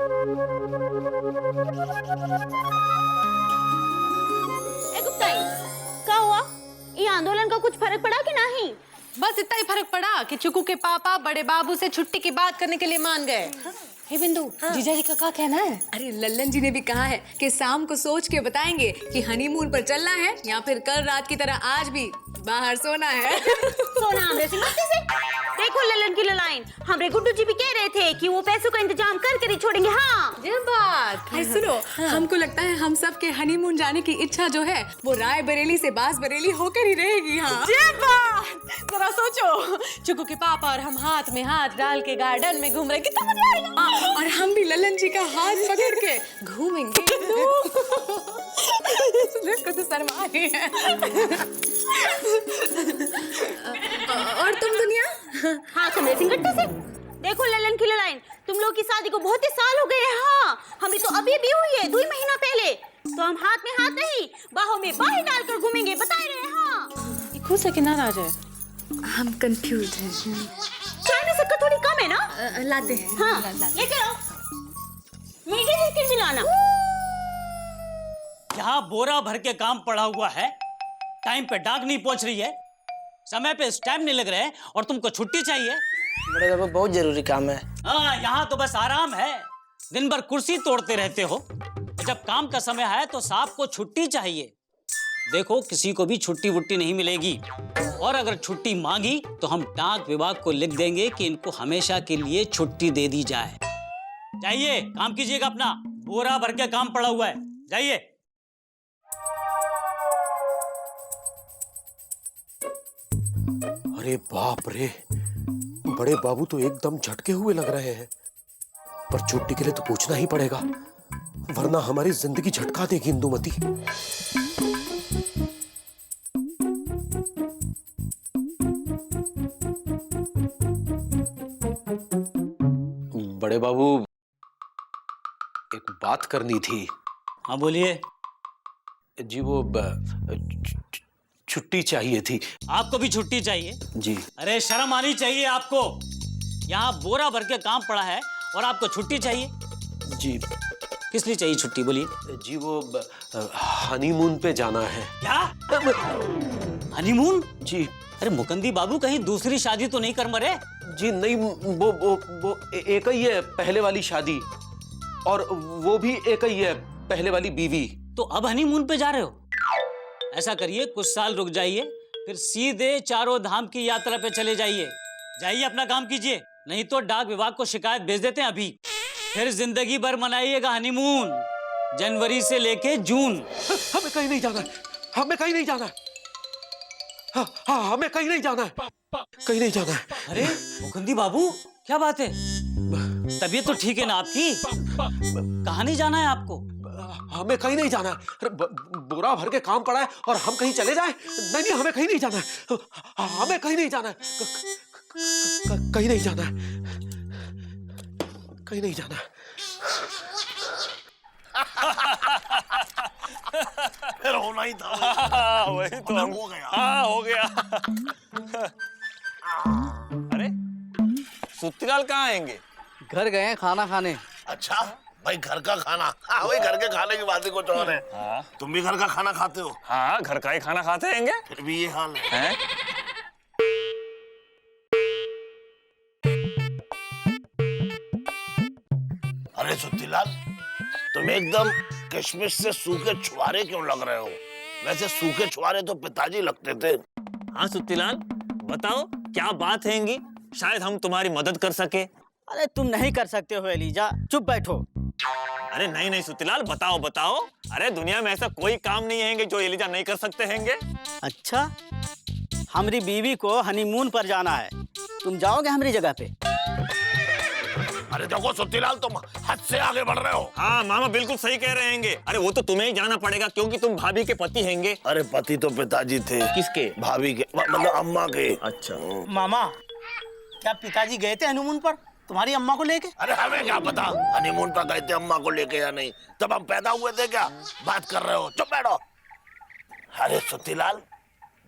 ए गुप्ताई, क्या हुआ? ये आंदोलन का कुछ फर्क पड़ा कि नहीं? बस इतना ही फर्क पड़ा कि चुकू के पापा बड़े बाबू से छुट्टी की बात करने के लिए मान गए। हे बिंदु, जीजा जी का क्या कहना है? अरे लल्लन जी ने भी कहा है कि शाम को सोच के बताएंगे कि हनीमून पर चलना है या फिर कल रात की तरह आज भी बाहर सोना है। सोना हमरे से मस्ती से। देखो ललन की ललाइन, हमरे गुड्डू जी भी कह रहे थे कि वो पैसों का इंतजाम कर ही छोड़ेंगे। हाँ ये बात। अरे सुनो, हमको लगता है हम सब के हनीमून जाने की इच्छा जो है वो राय बरेली से बास बरेली होकर ही रहेगी। हाँ ये बात, जरा सोचो, चुकू के पापा और हम हाथ में हाथ डाल के गार्डन में घूम रहे, कितना मजा आएगा। और हम भी लल्लन जी का हाथ पकड़ के घूमेंगे। देखो तो शर्मा रही है। और तुम दुनिया? हाँ समझे सिंगट्टे से। देखो ललन की ललाइन, तुम लोग की शादी को बहुत ही साल हो गए हैं। हाँ हमें तो अभी भी हुई है 2 महीना पहले। तो हम हाथ में हाथ नहीं बाहों में बाहें डालकर घूमेंगे, बता रहे हैं। हाँ ये खुश है कि नाराज है? हम कंफ्यूज हैं। चाय में शक्कर थोड़ी कम है ना? लाते हैं। हाँ ये करो, मीठे बिस्किट मिलाना। यहाँ बोरा भर के काम पड़ा हुआ है, टाइम पे डाक नहीं पहुंच रही है, समय पे स्टैम्प नहीं लग रहे हैं और तुमको छुट्टी चाहिए। बड़े बाबू बहुत जरूरी काम है। हाँ यहाँ तो बस आराम है, दिन भर कुर्सी तोड़ते रहते हो। जब काम का समय है तो साहब को छुट्टी चाहिए। देखो किसी को भी छुट्टी वुट्टी नहीं मिलेगी, और अगर छुट्टी मांगी तो हम डाक विभाग को लिख देंगे कि इनको हमेशा के लिए छुट्टी दे दी जाए। जाइए काम कीजिएगा अपना, बोरा भर के काम पड़ा हुआ है, जाइए। अरे बाप रे, बड़े बाबू तो एकदम झटके हुए लग रहे हैं। पर छुट्टी के लिए तो पूछना ही पड़ेगा, वरना हमारी जिंदगी झटका देगी इंदुमती। बड़े बाबू एक बात करनी थी। हाँ बोलिए। जी वो छुट्टी चाहिए थी। आपको भी छुट्टी चाहिए? जी। अरे शर्म आनी चाहिए आपको, यहाँ बोरा भर के काम पड़ा है और आपको छुट्टी चाहिए? जी। किस लिए चाहिए छुट्टी बोलिए? जी वो हनीमून पे जाना है। क्या? हनीमून? जी। अरे मुकंदी बाबू कहीं दूसरी शादी तो नहीं कर मरे? जी नहीं, वो एक ही है पहले वाली शादी, और वो भी एक ही है पहले वाली बीवी। तो अब हनीमून पे जा रहे हो? ऐसा करिए कुछ साल रुक जाइए, फिर सीधे चारों धाम की यात्रा पे चले जाइए। जाइए अपना काम कीजिए, नहीं तो डाक विभाग को शिकायत भेज देते हैं अभी। फिर जिंदगी भर मनाइएगा हनीमून, जनवरी से लेके जून। हमें कहीं नहीं जाना है, हमें कहीं नहीं जाना है। हाँ, हमें कहीं नहीं जाना है, कहीं नहीं जाना है। अरे मुकुंदी बाबू क्या बात है, तबीयत तो ठीक है ना आपकी? कहाँ नहीं जाना है आपको? हमें कहीं नहीं जाना है। अरे बोरा भर के काम पड़ा है और हम कहीं चले जाएं? नहीं नहीं, हमें कहीं नहीं जाना है, हमें कहीं नहीं जाना है, कहीं नहीं जाना है, कहीं नहीं जाना है। फिर होना ही था। वही तो हो गया। हाँ हो गया। अरे सुत्तीलाल कहाँ आएंगे? घर गए हैं खाना खाने। अच्छा भाई, घर का खाना? हाँ भाई, घर के खाने की बात ही कुछ और है। हाँ तुम भी घर का खाना खाते हो? हाँ, घर का ही खाना खाते हैंगे। फिर भी ये हाल है। हैं? अरे सुत्तीलाल, तुम एकदम किशमिश से सूखे छुआरे क्यों लग रहे हो? वैसे सूखे छुआरे तो पिताजी लगते थे। हाँ सुत्तीलाल, बताओ क्या बात हैंगी, शायद हम तुम्हारी मदद कर सके। अरे तुम नहीं कर सकते हो एलिजा, चुप बैठो। अरे नहीं नहीं सुत्तीलाल, बताओ बताओ। अरे दुनिया में ऐसा कोई काम नहीं हैंगे जो एलिजा नहीं कर सकते हैंगे। अच्छा, हमारी बीवी को हनीमून पर जाना है, तुम जाओगे हमारी जगह पे? अरे देखो सुत्तीलाल, तुम हद से आगे बढ़ रहे हो। हाँ मामा बिल्कुल सही कह रहे हैंगे। अरे वो तो तुम्हें ही जाना पड़ेगा क्योंकि तुम भाभी के पति हैंगे। अरे पति तो पिताजी थे। किसके? भाभी के, मतलब अम्मा के। अच्छा। मामा, क्या पिताजी गए थे हनीमून पर तुम्हारी अम्मा को लेके? अरे हमें क्या पता हनीमून पर गए थे अम्मा को लेके या नहीं, तब हम पैदा हुए थे क्या? बात कर रहे हो, चुप बैठो। अरे सुत्तीलाल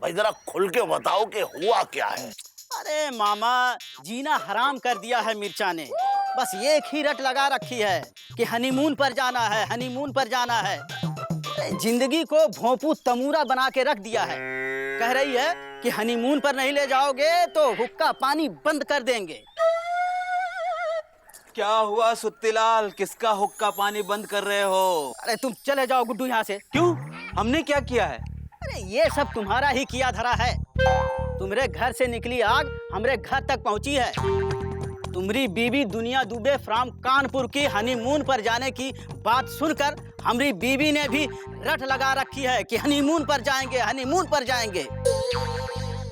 भाई, जरा खुल के बताओ कि हुआ क्या है। अरे मामा, जीना हराम कर दिया है मिर्चा ने। बस एक ही रट लगा रखी है कि हनीमून पर जाना है, हनीमून पर जाना है। जिंदगी को भोंपू तमूरा बना के रख दिया है। कह रही है कि हनीमून पर नहीं ले जाओगे तो हुक्का पानी बंद कर देंगे। क्या हुआ सुत्तीलाल, किसका हुक्का पानी बंद कर रहे हो? अरे तुम चले जाओ गुड्डू यहाँ से। क्यों? हमने क्या किया है? अरे ये सब तुम्हारा ही किया धरा है। तुम्हारे घर से निकली आग हमरे घर तक पहुंची है। तुम्हारी बीवी दुनिया दुबे फ्राम कानपुर की हनीमून पर जाने की बात सुनकर हमारी बीवी ने भी रट लगा रखी है कि हनीमून पर जाएंगे, हनीमून पर जाएंगे।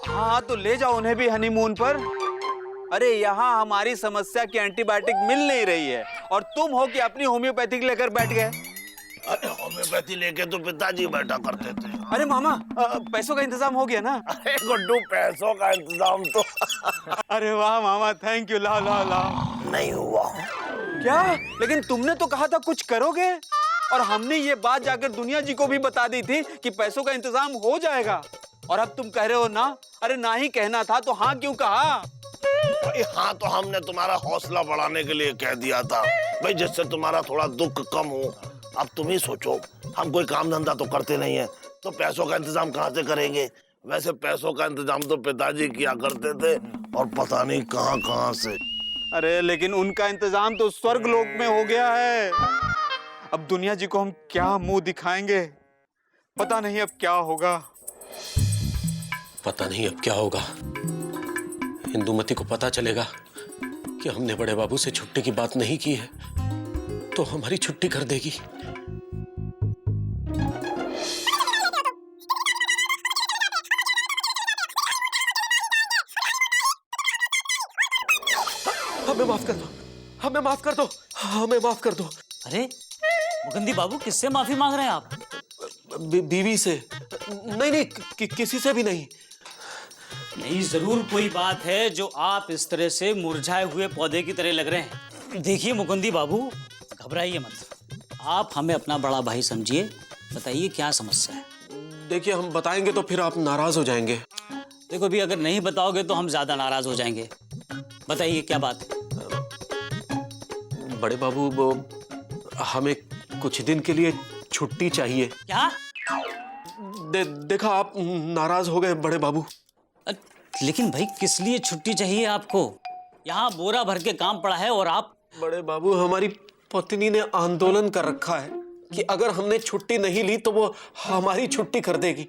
हाँ तो ले जाओ उन्हें भी हनीमून पर। अरे यहाँ हमारी समस्या की एंटीबायोटिक मिल नहीं रही है और तुम हो कि अपनी होम्योपैथिक लेकर बैठ गए। अरे होम्योपैथी लेके तो पिताजी बैठा करते थे। अरे मामा, पैसों का इंतजाम हो गया ना? अरे गुड्डू, पैसों का इंतजाम तो अरे वाह मामा, थैंक यू। लाओ लाओ लाओ। नहीं हुआ। क्या? लेकिन तुमने तो कहा था कुछ करोगे, और हमने ये बात जाकर दुनिया जी को भी बता दी थी कि पैसों का इंतजाम हो जाएगा, और अब तुम कह रहे हो ना? अरे ना ही कहना था तो हाँ क्यों कहा? भाई हाँ तो हमने तुम्हारा हौसला बढ़ाने के लिए कह दिया था भाई, जिससे तुम्हारा थोड़ा दुख कम हो। अब तुम ही सोचो, हम कोई काम धंधा तो करते नहीं है, तो पैसों का इंतजाम कहाँ से करेंगे? वैसे पैसों का इंतजाम तो पिताजी किया करते थे, और पता नहीं कहाँ कहाँ से। अरे लेकिन उनका इंतजाम तो स्वर्ग लोक में हो गया है। अब दुनिया जी को हम क्या मुंह दिखाएंगे? पता नहीं अब क्या होगा। पता नहीं अब क्या होगा। इंदुमती को पता चलेगा कि हमने बड़े बाबू से छुट्टी की बात नहीं की है तो हमारी छुट्टी कर देगी। हमें माफ कर दो, हमें माफ कर दो, हमें माफ कर दो। अरे मुकुंदी बाबू, किससे माफी मांग रहे हैं आप? बीवी से नहीं, किसी से भी नहीं। नहीं, जरूर कोई बात है जो आप इस तरह से मुरझाए हुए पौधे की तरह लग रहे हैं। देखिए मुकुंदी बाबू, घबराइए मत। आप हमें अपना बड़ा भाई समझिए। बताइए क्या समस्या है? देखिए, हम बताएंगे तो फिर आप नाराज हो जाएंगे। देखो भी, अगर नहीं बताओगे तो हम ज्यादा नाराज हो जाएंगे। बताइए क्या बात है? बड़े बाबू, वो हमें कुछ दिन के लिए छुट्टी चाहिए। क्या? देखा, आप नाराज हो गए बड़े बाबू। लेकिन भाई, किस लिए छुट्टी चाहिए आपको? यहाँ बोरा भर के काम पड़ा है और आप... बड़े बाबू, हमारी पत्नी ने आंदोलन कर रखा है कि अगर हमने छुट्टी नहीं ली तो वो हमारी छुट्टी कर देगी,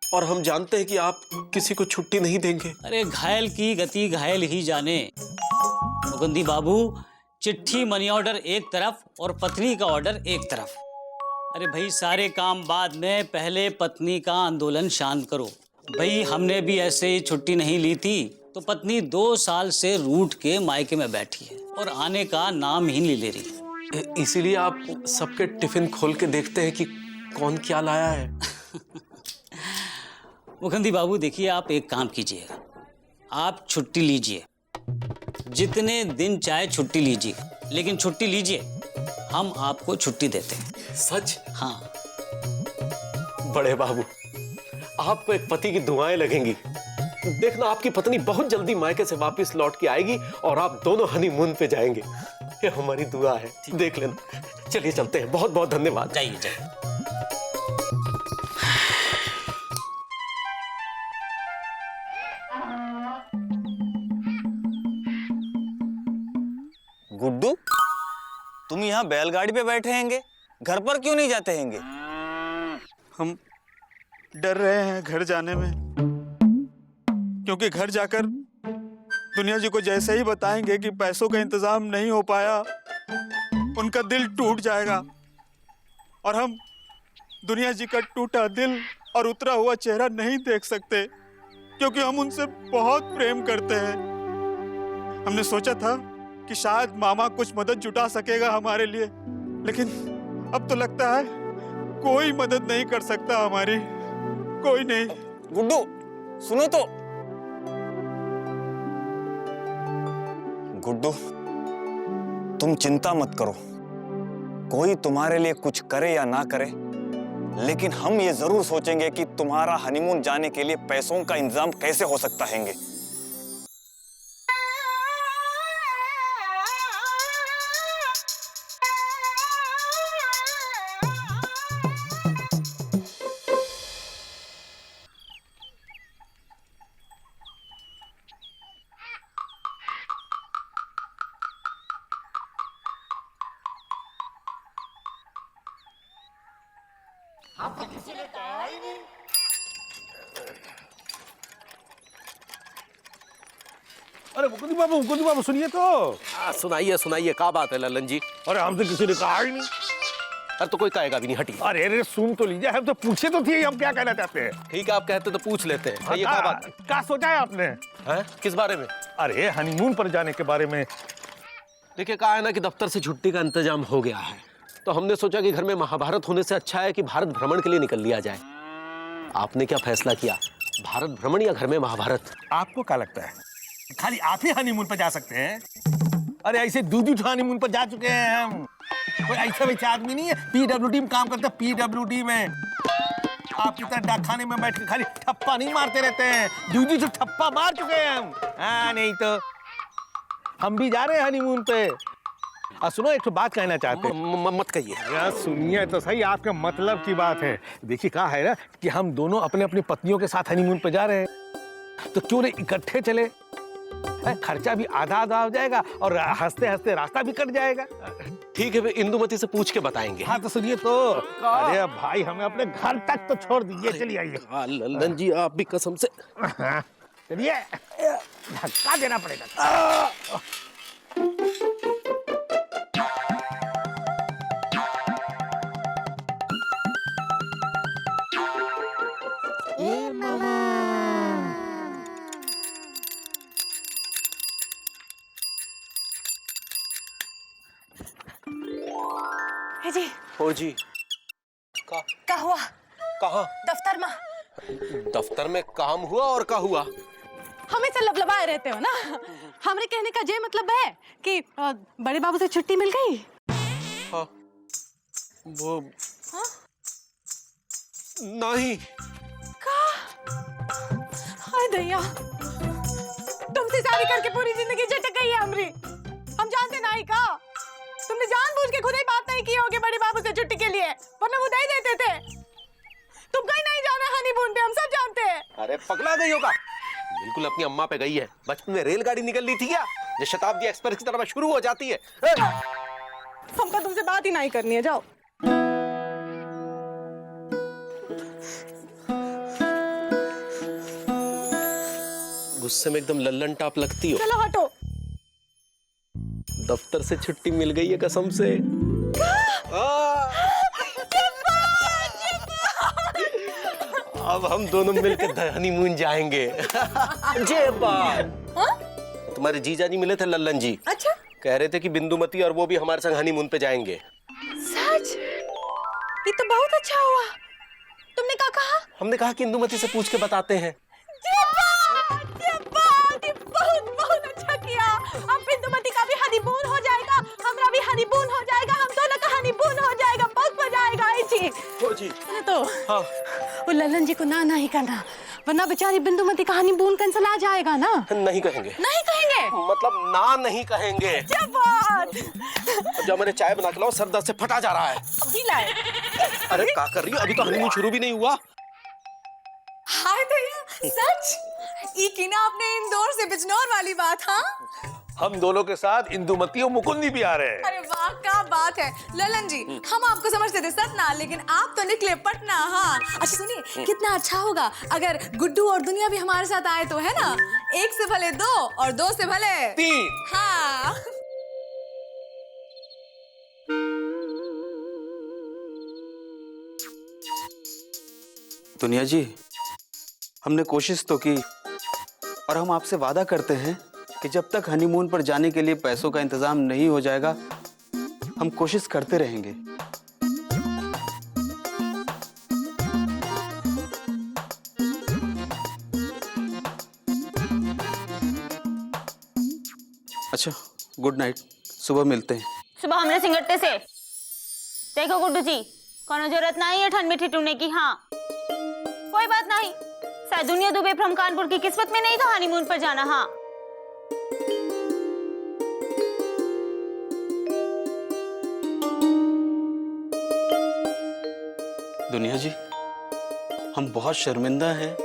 और हम जानते हैं कि आप किसी को छुट्टी नहीं देंगे। अरे घायल की गति घायल ही जाने। मुकुंदी बाबू, चिट्ठी मनी ऑर्डर एक तरफ और पत्नी का ऑर्डर एक तरफ। अरे भाई, सारे काम बाद में, पहले पत्नी का आंदोलन शांत करो। भाई, हमने भी ऐसे ही छुट्टी नहीं ली थी तो पत्नी 2 साल से रूठ के मायके में बैठी है और आने का नाम ही नहीं ले रही। इसीलिए आप सबके टिफिन खोल के देखते हैं कि कौन क्या लाया है। मुकुंदी बाबू, देखिए, आप एक काम कीजिएगा, आप छुट्टी लीजिए, जितने दिन चाहे छुट्टी लीजिए, लेकिन छुट्टी लीजिए, हम आपको छुट्टी देते हैं। सच? हाँ। बड़े बाबू, आपको एक पति की दुआएं लगेंगी। देखना, आपकी पत्नी बहुत जल्दी मायके से वापस लौट के आएगी और आप दोनों हनीमून पे जाएंगे। ये हमारी दुआ है, देख लेना। चलिए चलते हैं, बहुत बहुत धन्यवाद। जाइए जाइए। गुड्डू, तुम यहाँ बैलगाड़ी पे बैठे हैंगे, घर पर क्यों नहीं जाते हैंगे? हम डर रहे हैं घर जाने में, क्योंकि घर जाकर दुनिया जी को जैसे ही बताएंगे कि पैसों का इंतजाम नहीं हो पाया, उनका दिल टूट जाएगा और हम दुनिया जी का टूटा दिल और उतरा हुआ चेहरा नहीं देख सकते, क्योंकि हम उनसे बहुत प्रेम करते हैं। हमने सोचा था कि शायद मामा कुछ मदद जुटा सकेगा हमारे लिए, लेकिन अब तो लगता है कोई मदद नहीं कर सकता हमारी, कोई नहीं। गुड्डू, सुनो तो। गुड्डू, तुम चिंता मत करो, कोई तुम्हारे लिए कुछ करे या ना करे, लेकिन हम ये जरूर सोचेंगे कि तुम्हारा हनीमून जाने के लिए पैसों का इंतजाम कैसे हो सकता है। आपको किसी ने कहा ही नहीं। अरे मुकुंद बाबू सुनिए तो। सुनाइए सुनाइए, क्या बात है ललन जी? अरे हमसे किसी ने कहा ही नहीं। अरे तो कोई कहेगा भी नहीं, हटिए। अरे सुन तो लीजिए, हम तो पूछे तो थे हम क्या कहना चाहते हैं। ठीक है, आप कहते तो पूछ लेते हैं। ये क्या बात क्या सोचा है आपने? है? किस बारे में? अरे हनीमून पर जाने के बारे में। देखिए, कहा है ना कि दफ्तर से छुट्टी का इंतजाम हो गया है, तो हमने सोचा कि घर में महाभारत होने से अच्छा है कि भारत भ्रमण के लिए निकल लिया जाए। आपने क्या फैसला किया, भारत भ्रमण या घर में महाभारत? आपको क्या लगता है खाली आप ही हनीमून पर जा सकते हैं? अरे ऐसे दूध हनीमून पर जा चुके हैं हम। कोई ऐसा वैसे आदमी नहीं है पीडब्ल्यूडी में काम करता है। पीडब्ल्यूडी में आपकी तरह डाकखाने में बैठ के खाली ठप्पा नहीं मारते रहते हैं, दूधी से ठप्पा मार चुके हैं हम। हाँ, नहीं तो हम भी जा रहे हैं हनीमून पे। सुनो, एक तो बात कहना चाहते हैं। मत कहिए। यार सुनिए तो सही, आपके मतलब की बात है। देखिए कहा है ना कि हम दोनों अपने अपनी पत्नियों के साथ हनीमून पे जा रहे हैं, तो क्यों नहीं इकट्ठे चले? खर्चा भी आधा आधा हो जाएगा और हंसते हंसते रास्ता भी कट जाएगा। ठीक है, इंदुमती से पूछ के बताएंगे। हाँ तो सुनिए तो। अरे भाई, हमें अपने घर तक तो छोड़ दीजिए, चलिए आइए। ललन जी, आप भी कसम से। चलिए, धक्का देना पड़ेगा। जी हो जी। क्या हुआ? कहाँ? दफ्तर में। दफ्तर में काम हुआ और क्या हुआ? हमेशा लबलबाए रहते हो ना। हमरे कहने का ये मतलब है कि बड़े बाबू से छुट्टी मिल गई। हाँ, वो हाँ? नहीं। हाय दैया, तुमसे शादी करके पूरी जिंदगी झटक गई है हमरी। हम जानते नहीं का, तुमने जानबूझ के खुद ही बात नहीं की होगी बड़े बाबू से छुट्टी के लिए, वरना वो दे देते थे। तुम कहीं नहीं जाना हनीमून पे, हम सब जानते हैं। अरे पगला गई होगा, बिल्कुल अपनी अम्मा पे गई है। बचपन में रेलगाड़ी निकल रही थी क्या, जो शताब्दी एक्सप्रेस की तरह शुरू हो जाती है। हमको तुमसे बात ही नहीं करनी है, जाओ। गुस्से में एकदम लल्लन टाप लगती हो। चलो हटो। दफ्तर से छुट्टी मिल गई है कसम से। अब हम दोनों मिलकर हनीमून जाएंगे। जे बात। तुम्हारे जीजा जी मिले थे लल्लन जी। अच्छा। कह रहे थे कि बिंदुमती और वो भी हमारे संग हनीमून पे जाएंगे। सच? ये तो बहुत अच्छा हुआ। तुमने क्या कहा? हमने कहा कि इंदुमती से पूछ के बताते हैं। बहुत अच्छा किया। अब बिंदुमती का भी हनीमून हो जाएगा, हमारा भी हनीमून हो जाएगा, हम दोनों का हनीमून हो जाएगा। बहुत मजा आएगा। जी हो जी। सुने तो, हाँ। वो ललन जी को ना नहीं करना, वरना बेचारी बिंदुमती का हनीमून कैंसिल आ जाएगा ना। नहीं कहेंगे। नहीं कहेंगे? मतलब ना नहीं कहेंगे। क्या बात। जब मैंने चाय बना के लाओ, सर दर्द से फटा जा रहा है। अभी लाए। अरे क्या कर रही हो, अभी तो हनीमून शुरू भी नहीं हुआ। हाय भैया, सच? ये की ना आपने इंदौर से बिजनौर वाली बात? हाँ, हम दोनों के साथ इंदुमती और मुकुंदी भी आ रहे हैं। अरे वाह, क्या बात है ललन जी। हम आपको समझते थे सतना, लेकिन आप तो निकले पटना। हाँ, अच्छा सुनिए, कितना अच्छा होगा अगर गुड्डू और दुनिया भी हमारे साथ आए तो, है ना? एक से भले दो और दो से भले तीन। हाँ। दुनिया जी, हमने कोशिश तो की, और हम आपसे वादा करते हैं कि जब तक हनीमून पर जाने के लिए पैसों का इंतजाम नहीं हो जाएगा, हम कोशिश करते रहेंगे। अच्छा, गुड नाइट, सुबह मिलते हैं। सुबह हमने सिंगट्टे से। देखो गुड्डू जी, कोनो जरूरत नहीं है ठंड में ठिठुरने की। हाँ, कोई बात नहीं, शायद दुनिया दुबे फ्रॉम कानपुर की किस्मत में नहीं था हनीमून पर जाना। हाँ, दुनिया जी, हम बहुत शर्मिंदा हैं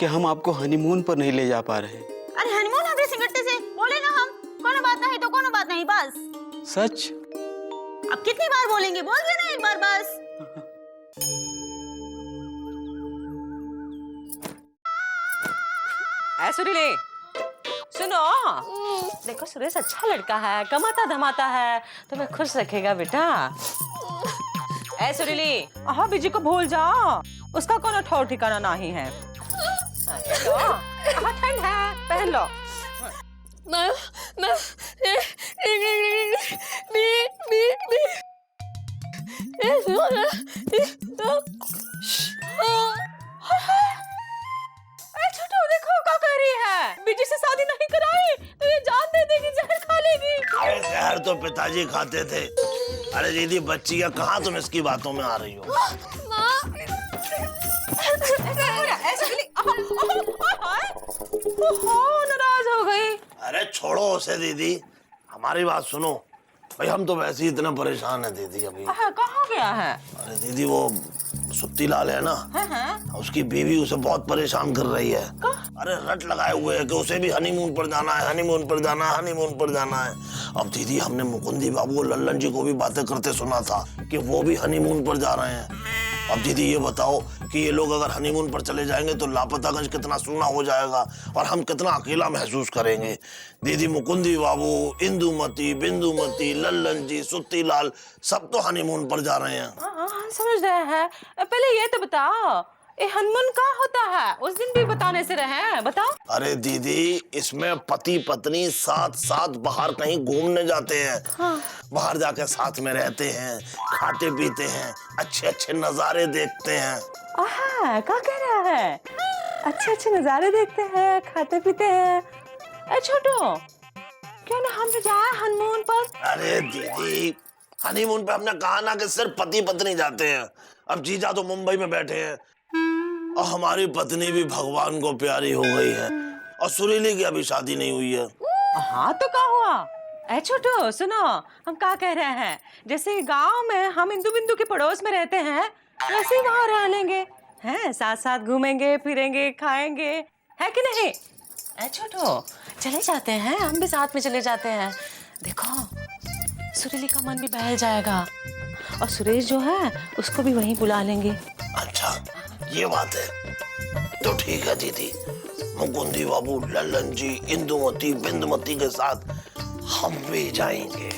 कि हम आपको हनीमून पर नहीं ले जा पा रहे। अरे हनीमून हमरे सिंगट्टे से बोले ना हम, कोनो बात नहीं तो कोनो बात नहीं, बस। सच? अब कितनी बार बोलेंगे, बोल देना एक बार बस। सुरीली सुनो, देखो सुरेश अच्छा लड़का है, कमाता धमाता है, तुम्हें खुश रखेगा बेटा। ऐ सुरीली, हाँ बीजी को भूल जाओ, उसका कोनो ठौर ठिकाना नहीं है। ठंड है, पहन लो। छोटू देखो क्या कर रही है, बीजी से शादी नहीं कराई तो ये जान दे देगी, जहर खा लेगी। अरे जहर तो पिताजी खाते थे। अरे दीदी बच्ची है, कहाँ तुम इसकी बातों में आ रही हो? नाराज हो गई। अरे छोड़ो उसे दीदी, हमारी बात सुनो। भाई हम तो वैसे ही इतना परेशान है दीदी अभी। कहाँ गया है? अरे दीदी वो सुत्ती लाल है ना, उसकी बीवी उसे बहुत परेशान कर रही है। अरे रट लगाए हुए है कि उसे भी हनीमून पर जाना है, हनीमून पर जाना है, हनीमून पर जाना है। अब दीदी हमने मुकुंदी बाबू और लल्लन जी को भी बातें करते सुना था कि वो भी हनीमून पर जा रहे हैं। अब दीदी ये बताओ कि ये लोग अगर हनीमून पर चले जाएंगे तो लापतागंज कितना सूना हो जाएगा और हम कितना अकेला महसूस करेंगे। दीदी मुकुंदी बाबू, इंदुमती, बिंदुमती, लल्लन जी, सुत्ती लाल सब तो हनीमून पर जा रहे हैं। हम समझ रहे हैं, पहले ये तो बताओ ये हनीमून का होता है, उस दिन भी बताने से रहे, बताओ। अरे दीदी इसमें पति पत्नी साथ साथ बाहर कहीं घूमने जाते हैं। बाहर जाकर साथ में रहते हैं, खाते पीते हैं, अच्छे अच्छे नजारे देखते हैं। क्या कह रहा है? अच्छे अच्छे नजारे देखते हैं, खाते पीते हैं। ए छोटू, क्यों ना हम भी जाए हनीमून पर? अरे दीदी हनीमून पे हमने कहा ना कि सिर्फ पति पत्नी जाते हैं। अब जीजा तो मुंबई में बैठे हैं और हमारी पत्नी भी भगवान को प्यारी हो गई है और सुरीली की अभी शादी नहीं हुई है। हाँ तो क्या हुआ? ए छोटू सुनो, हम क्या कह रहे हैं, जैसे गांव में हम इंदु बिंदु के पड़ोस में रहते हैं वैसे ही वहाँ रह लेंगे, हैं साथ साथ घूमेंगे फिरेंगे खाएंगे, है कि नहीं? ए छोटू चले जाते हैं, हम भी साथ में चले जाते हैं। देखो सुरीली का मन भी बहल जाएगा और सुरेश जो है उसको भी वहीं बुला लेंगे। अच्छा ये बात है, तो ठीक है दीदी, मुकुंदी बाबू, लल्लन जी, इंदुमती, बिंदुमती के साथ हम भी जाएंगे।